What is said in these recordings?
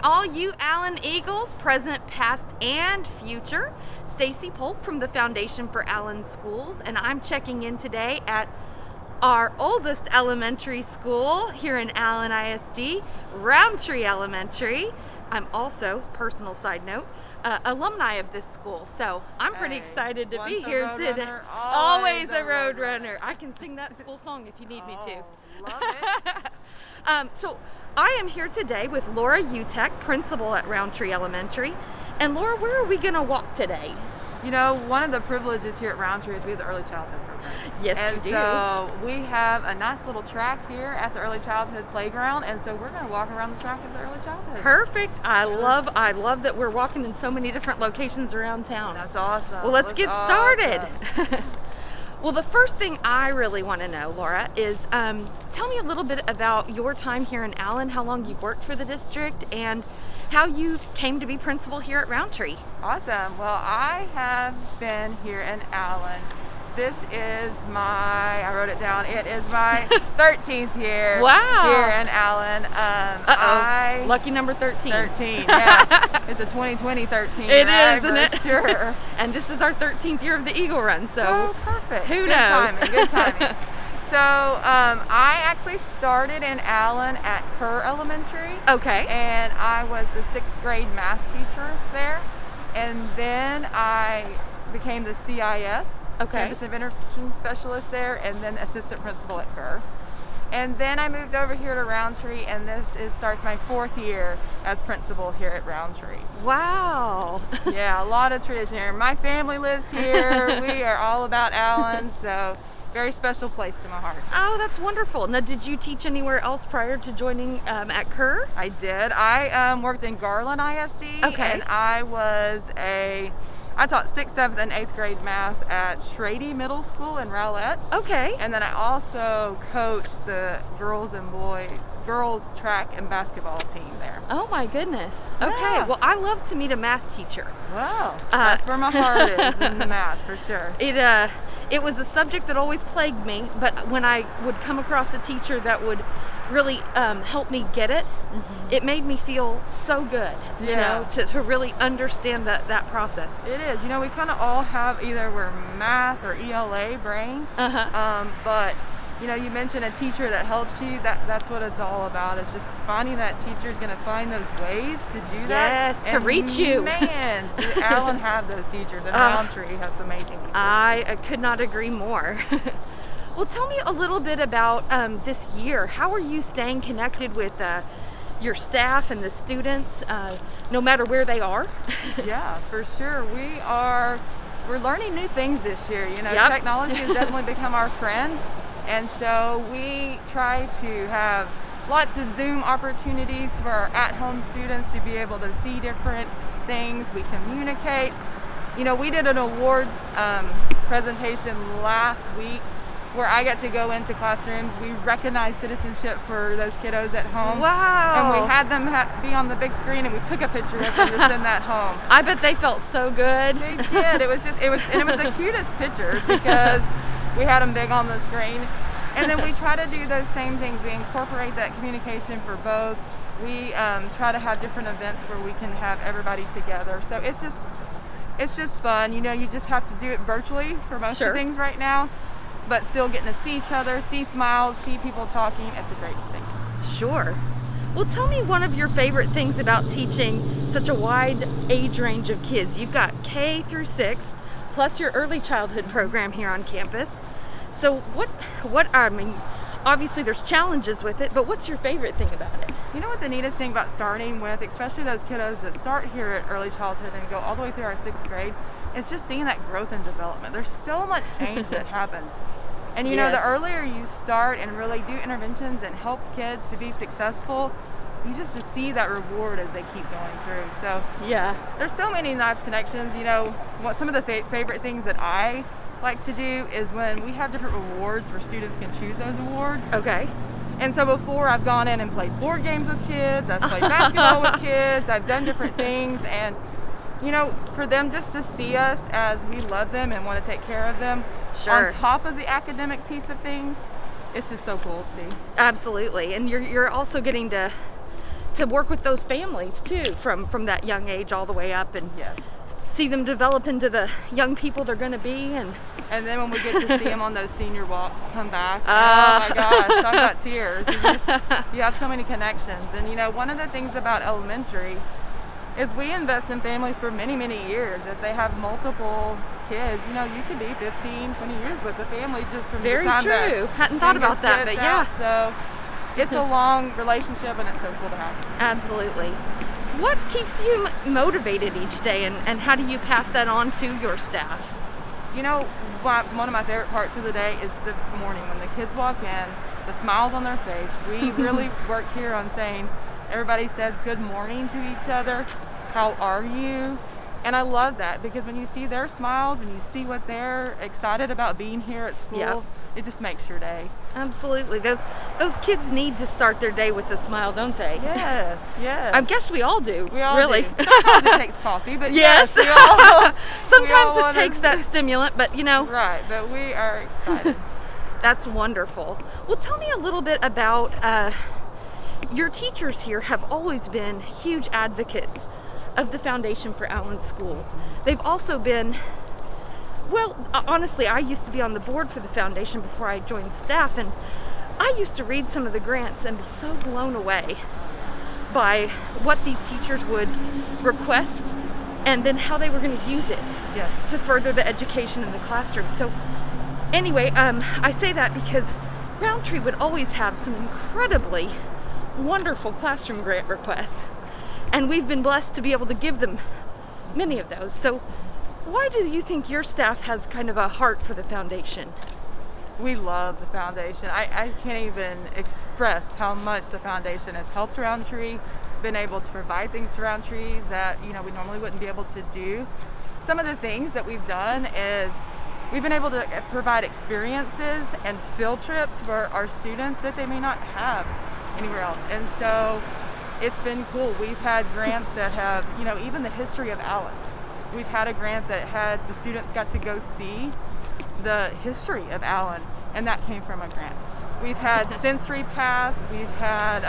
all you Allen Eagles, present, past, and future. Stacy Polk from the Foundation for Allen Schools, and I'm checking in today at our oldest elementary school here in Allen ISD, Rountree Elementary. I'm also, personal side note, alumni of this school, so I'm pretty excited to be here today. Always a road runner. I can sing that school song if you need me to. Love it. So I am here today with Lara Utecht, principal at Rountree Elementary. And Laura, where are we going to walk today? You know, one of the privileges here at Rountree is we have the early childhood program. Yes, and you do. So we have a nice little track here at the early childhood playground, and so we're going to walk around the track of the early childhood. Perfect. I love that we're walking in so many different locations around town. That's awesome. Well, let's get started. Well, the first thing I really want to know, Laura, is tell me a little bit about your time here in Allen, how long you've worked for the district, and how you came to be principal here at Rountree. Awesome. Well, I have been here in Allen. This is I wrote it down, it is my 13th year here in Allen. Lucky number 13. 13, yeah. It's a 2020 13. It is, isn't it? Sure. And this is our 13th year of the Eagle Run, so perfect. Who Good knows? Good timing. So I actually started in Allen at Kerr Elementary. Okay. And I was the 6th grade math teacher there. And then I became the CIS, Campus Intervention Specialist there, and then assistant principal at Kerr. And then I moved over here to Rountree, and starts my 4th year as principal here at Rountree. Wow. Yeah, a lot of tradition here. My family lives here. We are all about Allen, so very special place to my heart. Oh, that's wonderful. Now, did you teach anywhere else prior to joining at Kerr? I did. I worked in Allen ISD, and I taught 6th, 7th, and 8th grade math at Schrady Middle School in Rowlett. Okay. And then I also coached the girls track and basketball team there. Oh my goodness. Yeah. Okay. Well, I love to meet a math teacher. Wow. That's where my heart is, in the math, for sure. It was a subject that always plagued me, but when I would come across a teacher that would really help me get it, it made me feel so good, you know, to really understand that process. It is. You know, we kind of all have we're math or ELA brain, but you know, you mentioned a teacher that helps you. That's what it's all about. It's just finding that teacher is going to find those ways to do that. Yes, to reach you. Man, Allen have those teachers, and Rountree has amazing teachers. I could not agree more. Well, tell me a little bit about this year. How are you staying connected with your staff and the students, no matter where they are? Yeah, for sure. We're learning new things this year. You know, technology has definitely become our friend. And so we try to have lots of Zoom opportunities for our at-home students to be able to see different things. We communicate. You know, we did an awards presentation last week where I got to go into classrooms. We recognized citizenship for those kiddos at home. Wow. And we had them be on the big screen, and we took a picture of them to send that home. I bet they felt so good. They did. It was the cutest pictures because we had them big on the screen. And then we try to do those same things. We incorporate that communication for both. We try to have different events where we can have everybody together. So it's just fun. You know, you just have to do it virtually for most of things right now, but still getting to see each other, see smiles, see people talking. It's a great thing. Sure. Well, tell me one of your favorite things about teaching such a wide age range of kids. You've got K through 6, plus your early childhood program here on campus. So obviously there's challenges with it, but what's your favorite thing about it? You know what the neatest thing about starting with, especially those kiddos that start here at early childhood and go all the way through our 6th grade, is just seeing that growth and development. There's so much change that happens. And you know, the earlier you start and really do interventions and help kids to be successful, you just to see that reward as they keep going through. So there's so many nice connections. You know, some of the favorite things that I like to do is when we have different rewards where students can choose those awards. Okay. And so before, I've gone in and played board games with kids, I've played basketball with kids, I've done different things, and you know, for them just to see us as we love them and want to take care of them on top of the academic piece of things, it's just so cool to see. Absolutely. And you're also getting to to work with those families too, from that young age all the way up, and Yes. see them develop into the young people they're going to be. And then when we get to see them on those senior walks come back, oh my gosh, I've got tears. You have so many connections. And you know, one of the things about elementary is we invest in families for many, many years. If they have multiple kids, you know, you could be 15, 20 years with the family just from Very the time that true. Hadn't thought about that, but yeah. So it's a long relationship, and it's so cool to have. Absolutely. What keeps you motivated each day, and how do you pass that on to your staff? You know, one of my favorite parts of the day is the morning when the kids walk in, the smiles on their face. We really work here on saying, everybody says good morning to each other. How are you? And I love that, because when you see their smiles and you see what they're excited about being here at school, Yep. It just makes your day. Absolutely. Those kids need to start their day with a smile, don't they? Yes, yes. I guess we all do. We all really. do. Sometimes it takes coffee, but yes, yes, we all. Sometimes we all it takes that stimulant, but you know. Right, but we are excited. That's wonderful. Well, tell me a little bit about your teachers here. Have always been huge advocates of the Foundation for Allen Schools. They've also been, well, honestly, I used to be on the board for the foundation before I joined the staff, and I used to read some of the grants and be so blown away by what these teachers would request and then how they were going to use it Yes. to further the education in the classroom. So anyway, I say that because Rountree would always have some incredibly wonderful classroom grant requests, and we've been blessed to be able to give them many of those. So why do you think your staff has kind of a heart for the foundation? We love the foundation. I can't even express how much the foundation has helped Rountree, been able to provide things to Rountree that, you know, we normally wouldn't be able to do. Some of the things that we've done is we've been able to provide experiences and field trips for our students that they may not have anywhere else. And so it's been cool. We've had grants that have, you know, even the history of Allen. We've had a grant that had the students got to go see the history of Allen, and that came from a grant. We've had sensory paths, we've had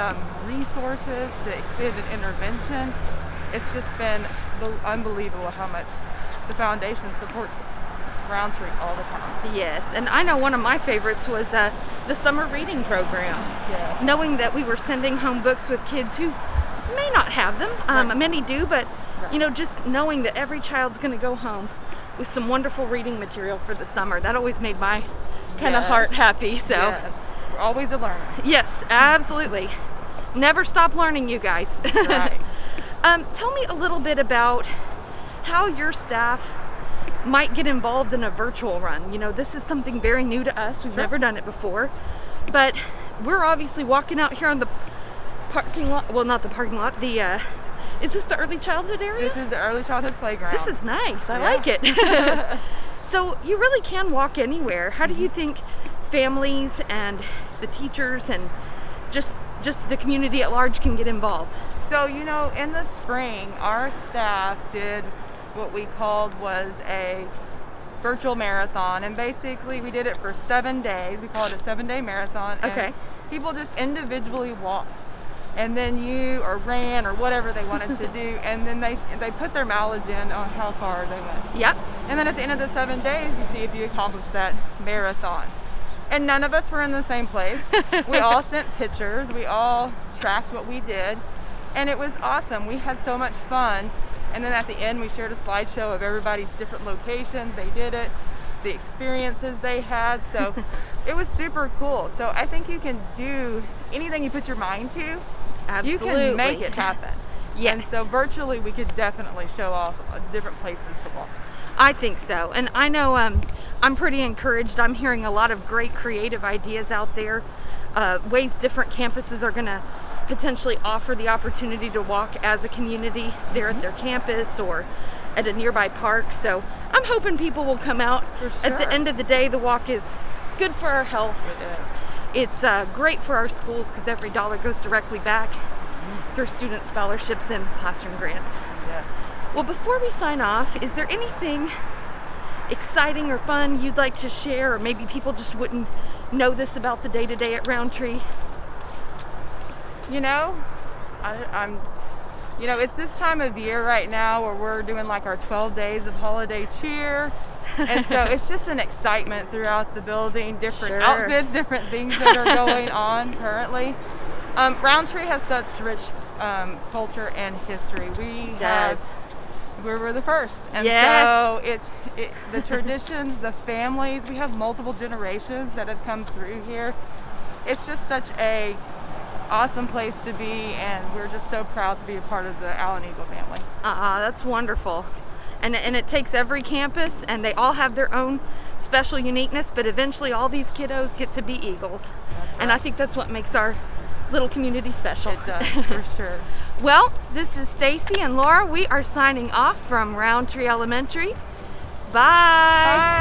resources to extended intervention. It's just been unbelievable how much the foundation supports Rountree all the time. Yes, and I know one of my favorites was the summer reading program. Yeah. Knowing that we were sending home books with kids who may not have them, Right. many do, but Right. you know, just knowing that every child's going to go home with some wonderful reading material for the summer, that always made my kind of Yes. heart happy. So Yes. We're always a learner. yes, absolutely. Never stop learning, you guys. Right. Tell me a little bit about how your staff might get involved in a virtual run. You know, this is something very new to us. We've Sure. never done it before, but we're obviously walking out here on the parking lot. Well, not the parking lot. Is this the early childhood area? This is the early childhood playground. This is nice. I Yeah. like it. So you really can walk anywhere. How do you think families and the teachers and just the community at large can get involved? So, you know, in the spring, our staff did what we called was a virtual marathon, and basically we did it for 7 days. We call it a 7-day marathon. And Okay. people just individually walked, and then or ran or whatever they wanted to do, and then they put their mileage in on how far they went. Yep. And then at the end of the 7 days, you see if you accomplished that marathon. And none of us were in the same place. We all sent pictures. We all tracked what we did. And it was awesome. We had so much fun. And then at the end, we shared a slideshow of everybody's different locations. They did it, the experiences they had. So it was super cool. So I think you can do anything you put your mind to. Absolutely. You can make it happen. Yes. And so virtually, we could definitely show off different places to walk. I think so. And I know I'm pretty encouraged. I'm hearing a lot of great creative ideas out there, ways different campuses are going to potentially offer the opportunity to walk as a community there at their campus or at a nearby park. So I'm hoping people will come out. For At the sure. end of the day, the walk is good for our health. It is. It's great for our schools because every dollar goes directly back through student scholarships and classroom grants. Yes. Well, before we sign off, is there anything exciting or fun you'd like to share, or maybe people just wouldn't know this about the day-to-day at Rountree? You know, I'm you know, it's this time of year right now where we're doing like our 12 days of holiday cheer. And so it's just an excitement throughout the building, different outfits, different things that are going on currently. Rountree has such rich culture and history. We were the first. And so the traditions, the families, we have multiple generations that have come through here. It's just such a awesome place to be, and we're just so proud to be a part of the Allen Eagle family. That's wonderful. And it takes every campus, and they all have their own special uniqueness, but eventually all these kiddos get to be Eagles. That's right. And I think that's what makes our little community special. It does, for sure. Well, this is Stacy and Laura. We are signing off from Rountree Elementary. Bye. Bye.